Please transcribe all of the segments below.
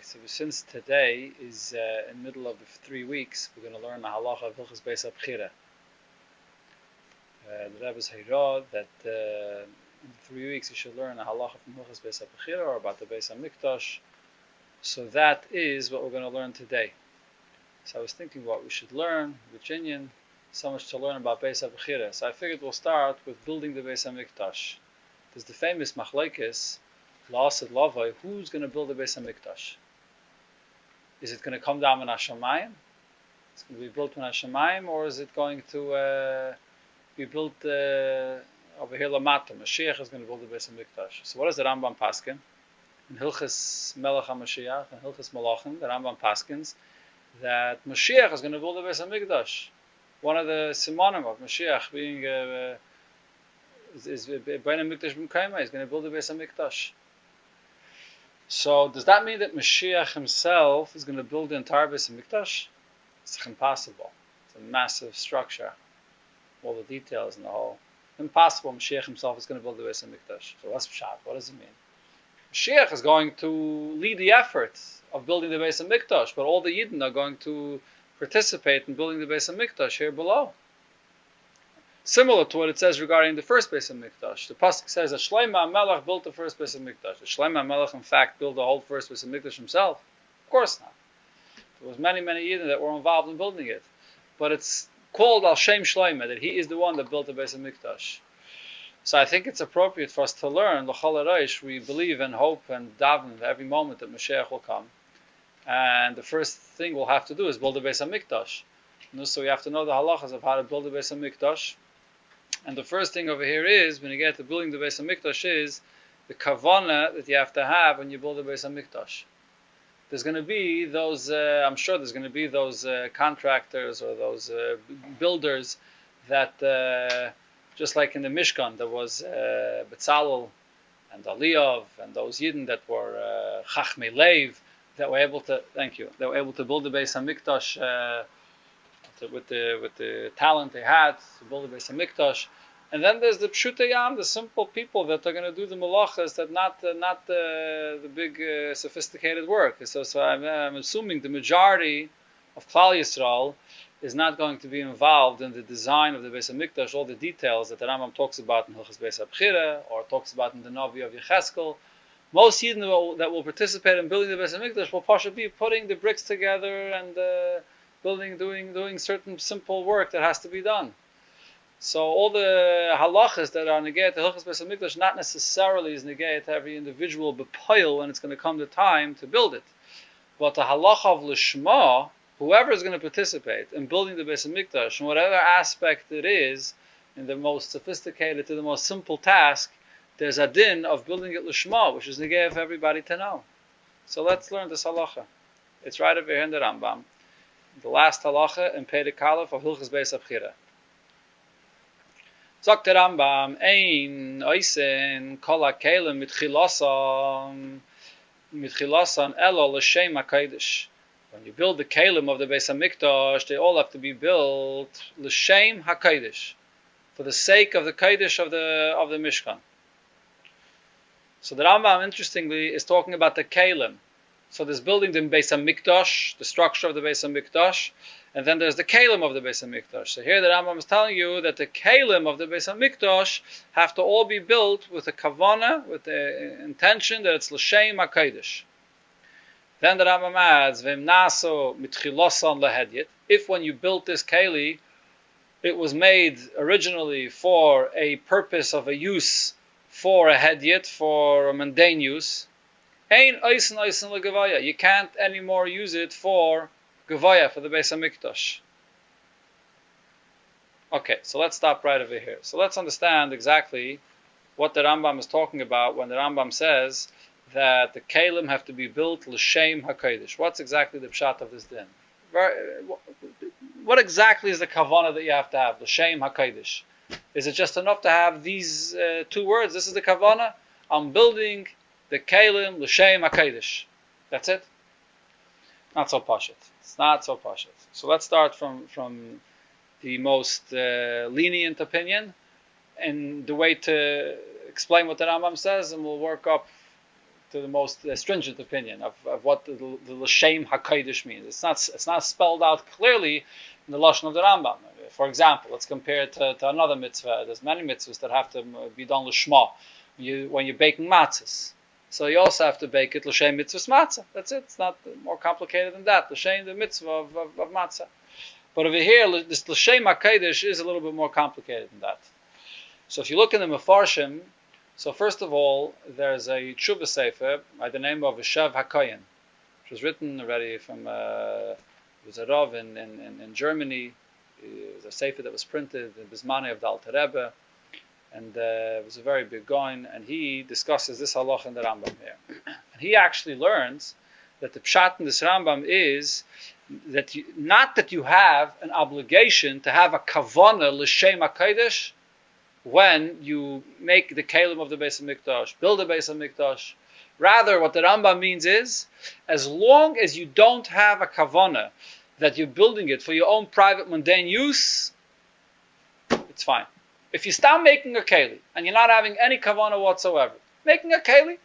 so since today is in the middle of the 3 weeks, we're going to learn the halacha of Hilchos Beis Hamikdash. The Rabbi said that in 3 weeks you should learn the halacha from Hilchos Beis Hamikdash or about the Beis Hamikdash. So that is what we're going to learn today. So I was thinking what we should learn, Virginian, so much to learn about Beis Hamikdash. So I figured we'll start with building the Beis Hamikdash. There's the famous machlokes, La'asad Lavai, who's going to build the Beis Hamikdash? Is it going to come down in Hashemayim? It's going to be built in Hashemayim, or is it going to be built over here Lamata? Moshiach is going to build the Beis Hamikdash. So what does the Rambam paskin? In Hilchos Melech HaMashiach, in Hilchos Malachim, the Rambam paskins that Moshiach is going to build the Beis Hamikdash. One of the simonim of Moshiach being is Bein Hamikdash B'Mekayma, he's going to build the Beis Hamikdash. So does that mean that Moshiach himself is going to build the entire Beis Hamikdash? It's impossible. It's a massive structure. All the details and the whole. Impossible. Moshiach himself is going to build the Beis Hamikdash. So what's pshat? What does it mean? Moshiach is going to lead the effort of building the Beis Hamikdash, but all the Yidden are going to participate in building the Beis Hamikdash here below. Similar to what it says regarding the first Beis Hamikdash. The pasuk says that Shlomo HaMelech built the first Beis Hamikdash. Did Shlomo HaMelech in fact build the whole first Beis Hamikdash himself? Of course not. There was many Yidden that were involved in building it. But it's called Al Shem Shlomo, that he is the one that built the Beis Hamikdash. So I think it's appropriate for us to learn, L'chol Hareish, we believe and hope and daven every moment that Moshiach will come. And the first thing we'll have to do is build the Beis Hamikdash. So we have to know the halachas of how to build the Beis Hamikdash. And the first thing over here is, when you get to building the Beis Hamikdash, is the kavanah that you have to have when you build the Beis Hamikdash. There's going to be those, I'm sure there's going to be those contractors or those builders that, just like in the Mishkan, there was Betzalel and Aliyov and those Yidden that were Chachmei Lev that were able to, they were able to build the Beis Hamikdash with the talent they had to build the Beis Hamikdash. And then there's the Pshutei Yam, the simple people that are going to do the malachas, that not the big sophisticated work. So I'm assuming the majority of Klal Yisrael is not going to be involved in the design of the Beis Hamikdash, all the details that the Rambam talks about in Hilchos Beis Hamikdash or talks about in the Navi of Yecheskel. Most Yidden that will participate in building the Beis Hamikdash will possibly be putting the bricks together and doing certain simple work that has to be done. So all the halachas that are negayat to Hilchos Beis Hamikdash not necessarily is negayat to every individual b'poil when it's going to come the time to build it. But the halacha of lishma, whoever is going to participate in building the Beis Hamikdash, in whatever aspect it is, in the most sophisticated to the most simple task, there's a din of building it lishma, which is negayat for everybody to know. So let's learn this halacha. It's right over here in the Rambam. The last halacha in Perek Aleph of Hilchos Beis Hamikdash. Sagt der Rambam, ein oisen kol hakelim mitchilasan elo l'shem hakodesh. When you build the kelim of the Beis Hamikdash, they all have to be built l'shem hakodesh, for the sake of the kodesh of the Mishkan. So the Rambam, interestingly, is talking about the kelim. So there's building the Beis Hamikdash, the structure of the Beis Hamikdash, and then there's the kelim of the Beis Hamikdash. So here the Rambam is telling you that the kelim of the Beis Hamikdash have to all be built with a kavanah, with the intention that it's l'shem hakodesh. Then the Rambam adds, V'im naso mitchilosan lehedyet. If when you built this keli, it was made originally for a purpose of a use for a hedyet, for a mundane use, ein oisen legavaya. You can't anymore use it for gavaya, for the Beis Hamikdash. Okay, so let's stop right over here. So let's understand exactly what the Rambam is talking about when the Rambam says that the kelim have to be built l'shem hakodesh. What's exactly the pshat of this din? What exactly is the kavanah that you have to have, l'shem hakodesh? Is it just enough to have these two words? This is the kavanah. I'm building the kelim l'shem hakodesh. That's it? Not so pashut. It's not so pashut. So let's start from the most lenient opinion and the way to explain what the Rambam says, and we'll work up to the most stringent opinion of what the l'shem hakodesh means. It's not spelled out clearly in the lashon of the Rambam. For example, let's compare it to another mitzvah. There's many mitzvahs that have to be done l'shma. When you're baking matzahs, so you also have to bake it l'shem mitzvahs matzah. That's it. It's not more complicated than that. L'shem the mitzvah of matzah. But over here, this l'shem hakodesh is a little bit more complicated than that. So if you look in the Mefarshim, so first of all, there's a tshuva sefer by the name of Shev HaKoyen, which was written already from, it was a Rav in Germany. It was a sefer that was printed in Bismane of the Alter Rebbe, and it was a very big goin, and he discusses this halach in the Rambam here. And he actually learns that the pshat in this Rambam is that not that you have an obligation to have a kavana l'shem HaKodesh when you make the kelim of the Beis Hamikdash, build the Beis Hamikdash. Rather, what the Rambam means is, as long as you don't have a kavanah that you're building it for your own private mundane use, it's fine. If you start making a keli and you're not having any kavanah whatsoever, making a keli,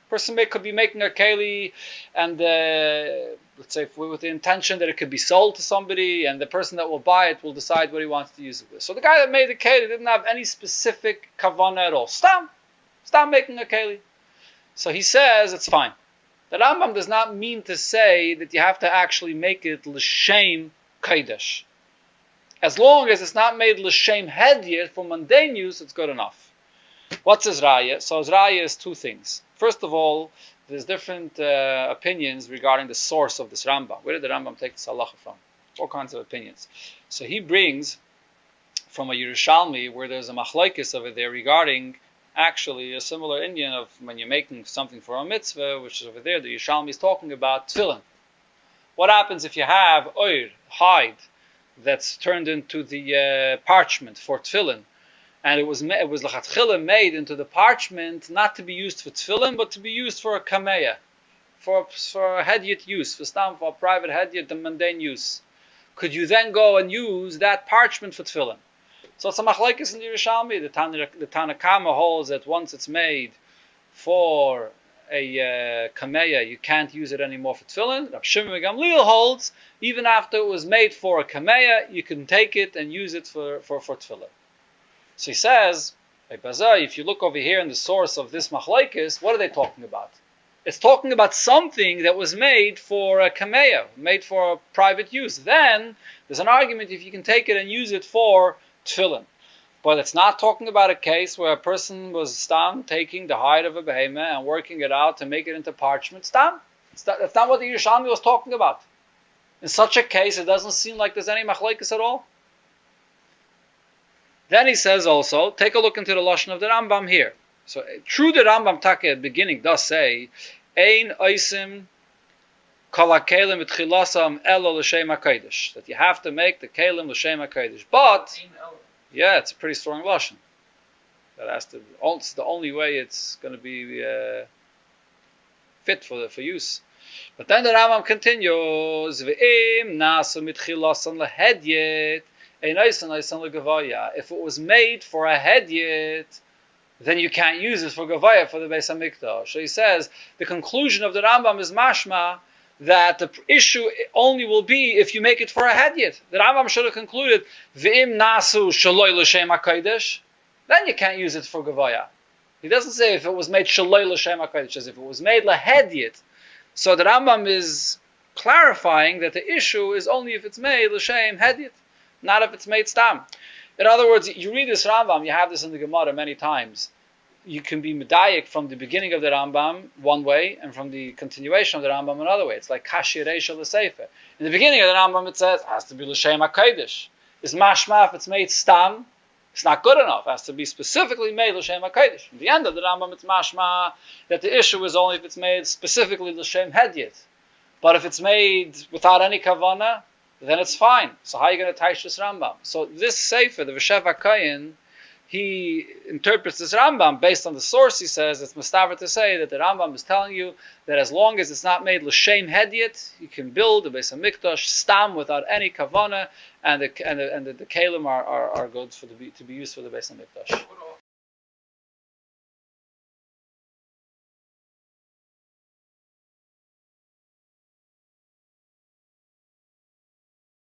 person could be making a keli and let's say with the intention that it could be sold to somebody, and the person that will buy it will decide what he wants to use it with. So the guy that made the keli didn't have any specific kavanah at all. Stop making a keli. So he says it's fine. The Rambam does not mean to say that you have to actually make it l'shem kodesh. As long as it's not made l'shem hedyet for mundane use, it's good enough. What's his raya? So his raya is two things. First of all, there's different opinions regarding the source of this Rambam. Where did the Rambam take this halacha from? All kinds of opinions. So he brings from a Yerushalmi where there's a machlokes over there regarding actually a similar Indian of when you're making something for a mitzvah, which is over there, the Yerushalmi is talking about tefillin. What happens if you have hide that's turned into the parchment for tefillin? And it was l'chatchila made into the parchment not to be used for tefillin, but to be used for a kameya, for a hedyet use, for a private hedyet, the mundane use. Could you then go and use that parchment for tefillin? So it's a machlokes in the Yerushalmi. The Tanakama holds that once it's made for a kameya, you can't use it anymore for tefillin. Rabbi Shimon ben Gamliel holds even after it was made for a kameya, you can take it and use it for tefillin. So he says, if you look over here in the source of this machlokes, what are they talking about? It's talking about something that was made for a kameya, made for a private use. Then there's an argument if you can take it and use it for tefillin. But it's not talking about a case where a person was taking the hide of a behemoth and working it out to make it into parchment. That's not what the Yerushalmi was talking about. In such a case, it doesn't seem like there's any machlokes at all. Then he says also, take a look into the lashon of the Rambam here. So true, the Rambam Taka at the beginning does say, Ein oisim kol hakelim v'tchilasam elo l'shem hakodesh, that you have to make the kelim l'shem hakodesh. But yeah, it's a pretty strong lashon. It's the only way it's going to be fit for use. But then the Rambam continues, V'im nasu mitchilasan lehedyet. If it was made for a hedyet, then you can't use it for gavaya for the Beis Hamikdash. So he says the conclusion of the Rambam is mashma that the issue only will be if you make it for a hedyet. The Rambam should have concluded v'im nasu shaloi l'shem hakodesh, then you can't use it for gavaya. He doesn't say if it was made shaloi l'shem hakodesh, as if it was made lahedyet. So the Rambam is clarifying that the issue is only if it's made l'shem hedyet, not if it's made stam. In other words, you read this Rambam, you have this in the Gemara many times. You can be medayik from the beginning of the Rambam one way, and from the continuation of the Rambam another way. It's like kashi reisha l'sefer. In the beginning of the Rambam it says, it has to be l'shem hakodesh. It's mashma if it's made stam, it's not good enough. It has to be specifically made l'shem hakodesh. At the end of the Rambam it's mashma that the issue is only if it's made specifically l'shem hedyet. But if it's made without any kavanah, then it's fine. So how are you going to taish this Rambam? So this Sefer, the Shev HaKoyen, he interprets this Rambam based on the source. He says it's mustaver to say that the Rambam is telling you that as long as it's not made l'shem hedyet, you can build the Beis Hamikdash stam without any kavana, and the kelim are good to be used for the Beis Hamikdash.